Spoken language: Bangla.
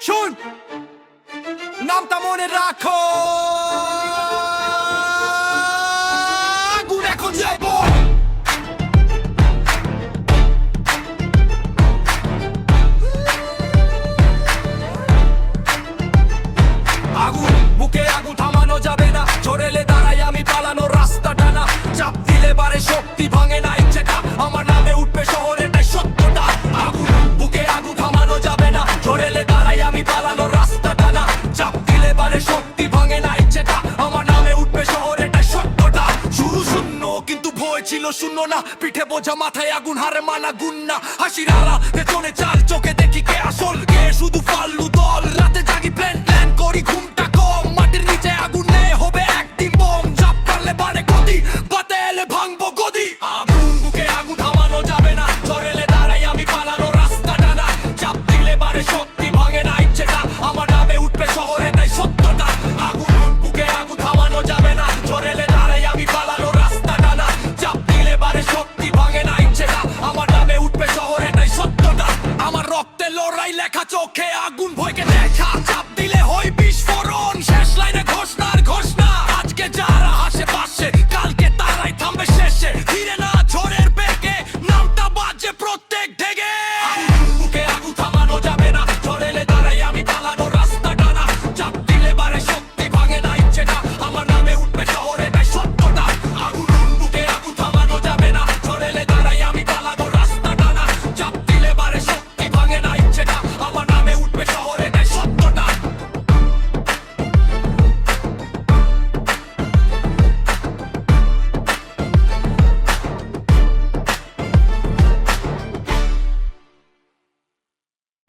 শুন, নামটা মনে রাখো, আগুন এখন যাইব। আগুন বুকে আগুন থামানো যাবে না, ঝরেলে দাঁড়াই আমি পালানোর রাস্তাটা না। চাপ দিলে বারে শক্তি ভাঙে না ইচ্ছেটা, আমার নামে উঠবে শহরে তাই সত্যটা। আগুন বুকে আগুন থামানো যাবে না, ঝরেলে দাঁড়াই আমি পালানোর রাস্তাটা না। চাপ দিলে বারে শক্তি ভাঙে না ইচ্ছেটা, আমার নামে উঠবে শহরে তাই সত্যটা। শুরু শূন্য কিন্তু ভয় ছিল শূন্য না, পিঠে বোঝা মাথায় আগুন হারে মানা গুণ না। হাসির আড়া পেছনে চাল, চোখে দেখি কে আসল, কে শুধু ফাল্লু দল। রাতে জাগি প্ল্যান প্ল্যান করি, ঘুমটা কম, মাটির নিচে আগুন নেই হবে একদিন বম। চাপ পারলে বারে গদি, বাতে এলে ভাঙবো গদি। আগুন বুকে আগুন থামানো যাবে না, ঝরেলে দাঁড়াই আমি পালানোর রাস্তাটা না। চাপ দিলে বারে শক্তি ভাঙে না ইচ্ছেটা, আমার নামে উঠবে শহরে তাই সত্যটা। আগুন বুকে আগুন থামানো যাবে না, ঝরেলে দাঁড়াই আমি পালানোর রাস্তাটা না। চাপ দিলে বারে শক্তি ভাঙে না ইচ্ছেটা, আমার নামে উঠবে শহরে তাই সত্যটা। আমার রক্তে লড়াই লেখা, চোখে আগুন ভয়কে দেখা। চাপ দিলে হই বিস্ফোরণ, শেষ লাইনে ঘোষণার ঘোষণা। আজকে যারা হাসে পাশে, কালকে তারাই থামবে শেষে। ধীরে